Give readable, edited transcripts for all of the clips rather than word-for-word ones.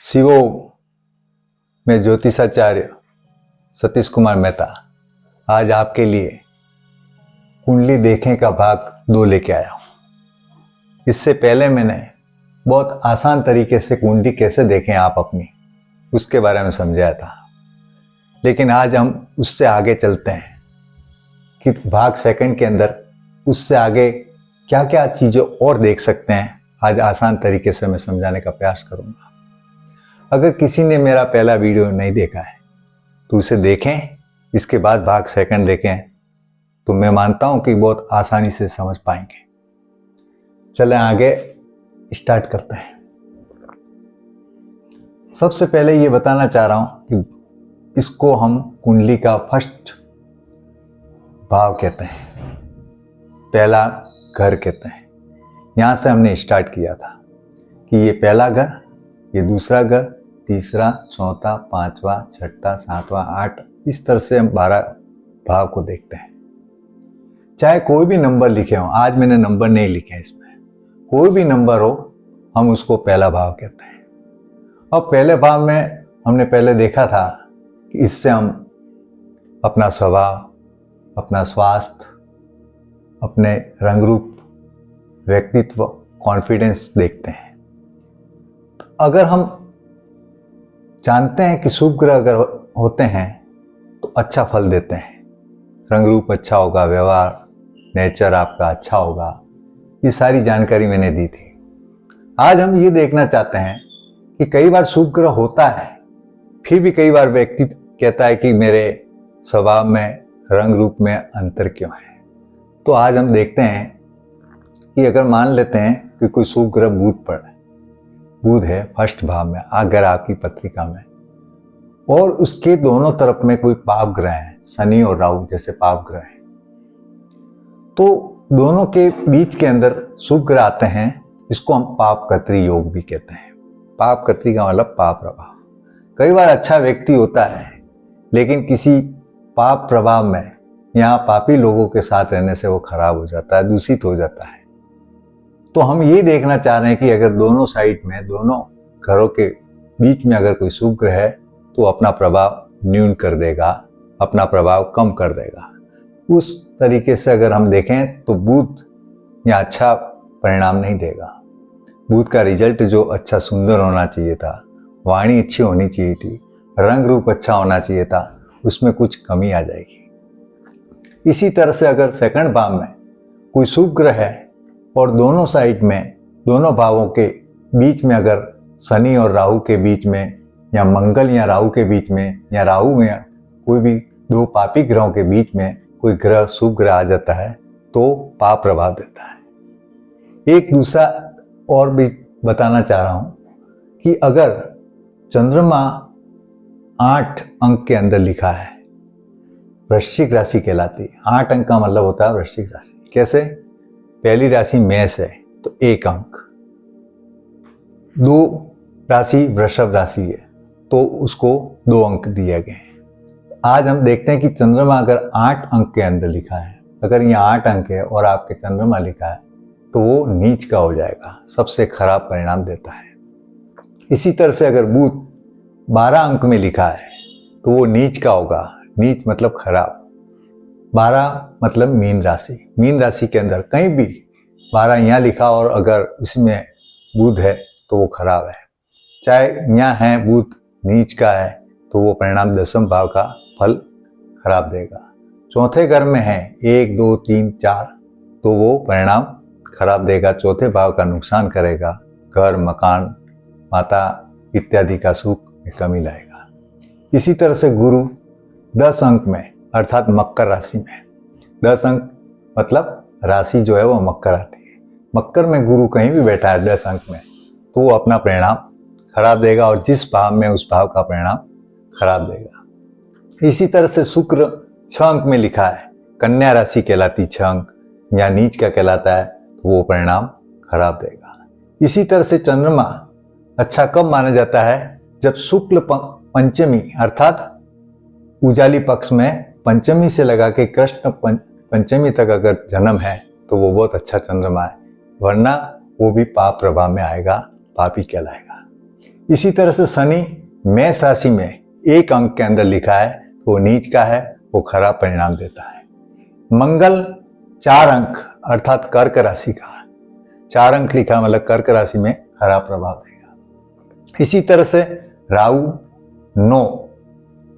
शिवो में ज्योतिषाचार्य सतीश कुमार मेहता आज आपके लिए कुंडली देखें का भाग 2 लेके आया हूँ। इससे पहले मैंने बहुत आसान तरीके से कुंडली कैसे देखें आप अपनी, उसके बारे में समझाया था। लेकिन आज हम उससे आगे चलते हैं कि भाग 2 के अंदर उससे आगे क्या क्या चीज़ें और देख सकते हैं। आज आसान तरीके से मैं समझाने का प्रयास करूँगा। अगर किसी ने मेरा पहला वीडियो नहीं देखा है तो उसे देखें, इसके बाद भाग 2 देखें, तो मैं मानता हूं कि बहुत आसानी से समझ पाएंगे। चलें आगे स्टार्ट करते हैं। सबसे पहले ये बताना चाह रहा हूं कि इसको हम कुंडली का फर्स्ट भाव कहते हैं, पहला घर कहते हैं। यहां से हमने स्टार्ट किया था कि ये पहला घर, ये दूसरा घर, तीसरा, चौथा, पांचवा, छठा, सातवां, 8, इस तरह से हम 12 भाव को देखते हैं। चाहे कोई भी नंबर लिखे हो, आज मैंने नंबर नहीं लिखे इसमें, कोई भी नंबर हो हम उसको पहला भाव कहते हैं। और पहले भाव में हमने पहले देखा था कि इससे हम अपना स्वभाव, अपना स्वास्थ्य, अपने रंग रूप, व्यक्तित्व, कॉन्फिडेंस देखते हैं। अगर हम जानते हैं कि शुभ ग्रह अगर होते हैं तो अच्छा फल देते हैं, रंग रूप अच्छा होगा, व्यवहार, नेचर आपका अच्छा होगा, ये सारी जानकारी मैंने दी थी। आज हम ये देखना चाहते हैं कि कई बार शुभ ग्रह होता है, फिर भी कई बार व्यक्ति कहता है कि मेरे स्वभाव में, रंग रूप में अंतर क्यों है। तो आज हम देखते हैं कि अगर मान लेते हैं कि कोई शुभ ग्रह बुध है फर्स्ट भाव में, अगर आपकी पत्रिका में, और उसके दोनों तरफ में कोई पाप ग्रह है, शनि और राहु जैसे पाप ग्रह है, तो दोनों के बीच के अंदर शुभ ग्रह आते हैं। इसको हम पाप कत्री योग भी कहते हैं। पाप कत्री का मतलब पाप प्रभाव। कई बार अच्छा व्यक्ति होता है लेकिन किसी पाप प्रभाव में, यहाँ पापी लोगों के साथ रहने से वो खराब हो जाता है, दूषित हो जाता है। तो हम ये देखना चाह रहे हैं कि अगर दोनों साइड में, दोनों घरों के बीच में अगर कोई शुभ ग्रह है तो अपना प्रभाव न्यून कर देगा, अपना प्रभाव कम कर देगा। उस तरीके से अगर हम देखें तो बुध यहाँ अच्छा परिणाम नहीं देगा। बुध का रिजल्ट जो अच्छा सुंदर होना चाहिए था, वाणी अच्छी होनी चाहिए थी, रंग रूप अच्छा होना चाहिए था, उसमें कुछ कमी आ जाएगी। इसी तरह से अगर 2nd भाव में कोई शुभ ग्रह है और दोनों साइड में, दोनों भावों के बीच में अगर शनि और राहु के बीच में, या मंगल या राहु के बीच में, या राहु में कोई भी 2 पापी ग्रहों के बीच में कोई ग्रह, शुभ ग्रह आ जाता है तो पाप प्रभाव देता है। एक दूसरा और भी बताना चाह रहा हूं कि अगर चंद्रमा 8 अंक के अंदर लिखा है, वृश्चिक राशि कहलाती है। 8 अंक का मतलब होता है वृश्चिक राशि। कैसे? पहली राशि मेष है तो 1 अंक, 2 राशि वृषभ राशि है तो उसको 2 अंक दिए गए हैं। आज हम देखते हैं कि चंद्रमा अगर 8 अंक के अंदर लिखा है, अगर ये 8 अंक है और आपके चंद्रमा लिखा है तो वो नीच का हो जाएगा, सबसे खराब परिणाम देता है। इसी तरह से अगर बुध 12 अंक में लिखा है तो वो नीच का होगा। नीच मतलब खराब। 12 मतलब मीन राशि। मीन राशि के अंदर कहीं भी 12 यहाँ लिखा और अगर इसमें बुध है तो वो खराब है। चाहे यहाँ है बुध नीच का है तो वो परिणाम 10वें भाव का फल खराब देगा। चौथे घर में है 1, 2, 3, 4 तो वो परिणाम खराब देगा, चौथे भाव का नुकसान करेगा, घर, मकान, माता इत्यादि का सुख में कमी लाएगा। इसी तरह से गुरु 10 अंक में अर्थात मकर राशि में, 10 अंक मतलब राशि जो है वो मकर आती है। मकर में गुरु कहीं भी बैठा है 10 अंक में तो वो अपना परिणाम खराब देगा और जिस भाव में उस भाव का परिणाम खराब देगा। इसी तरह से शुक्र 6 अंक में लिखा है, कन्या राशि कहलाती 6 अंक, या नीच का कहलाता है तो वो परिणाम खराब देगा। इसी तरह से चंद्रमा अच्छा कब माना जाता है? जब शुक्ल पंचमी अर्थात उजाली पक्ष में पंचमी से लगा के कृष्ण पंचमी तक अगर जन्म है तो वो बहुत अच्छा चंद्रमा है, वरना वो भी पाप प्रभाव में आएगा, पापी कहलाएगा। इसी तरह से शनि मेष राशि में एक अंक के अंदर लिखा है तो वो नीच का है, वो खराब परिणाम देता है। मंगल 4 अंक अर्थात कर्क राशि का 4 अंक लिखा मतलब कर्क राशि में खराब प्रभाव देगा। इसी तरह से राहु 9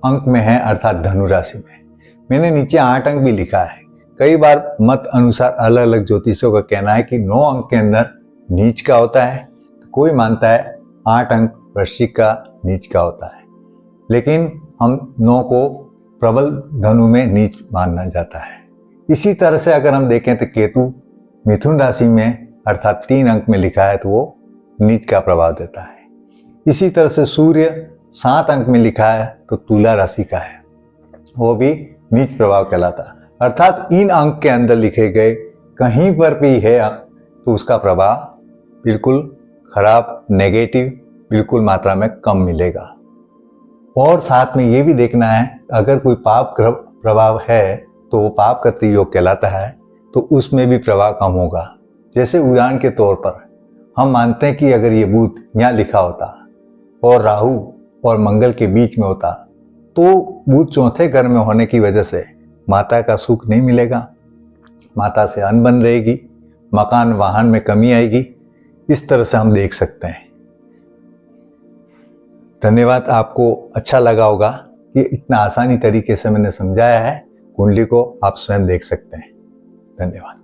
अंक में है अर्थात धनु राशि में। मैंने नीचे 8 अंक भी लिखा है। कई बार मत अनुसार अलग अलग ज्योतिषों का कहना है कि 9 अंक के अंदर नीच का होता है, तो कोई मानता है 8 अंक वृश्चिक का नीच का होता है, लेकिन हम 9 को प्रबल धनु में नीच मानना जाता है। इसी तरह से अगर हम देखें तो केतु मिथुन राशि में अर्थात 3 अंक में लिखा है तो वो नीच का प्रभाव देता है। इसी तरह से सूर्य 7 अंक में लिखा है तो तुला राशि का है, वो भी नीच प्रभाव कहलाता है। अर्थात इन अंक के अंदर लिखे गए कहीं पर भी है तो उसका प्रभाव बिल्कुल खराब, नेगेटिव बिल्कुल मात्रा में कम मिलेगा। और साथ में ये भी देखना है अगर कोई पाप प्रभाव है तो वो पाप करते योग कहलाता है, तो उसमें भी प्रभाव कम होगा। जैसे उदाहरण के तौर पर हम मानते हैं कि अगर ये बुध यहाँ लिखा होता और राहु और मंगल के बीच में होता तो बुध चौथे घर में होने की वजह से माता का सुख नहीं मिलेगा, माता से अनबन रहेगी, मकान वाहन में कमी आएगी। इस तरह से हम देख सकते हैं। धन्यवाद। आपको अच्छा लगा होगा कि इतना आसानी तरीके से मैंने समझाया है। कुंडली को आप स्वयं देख सकते हैं। धन्यवाद।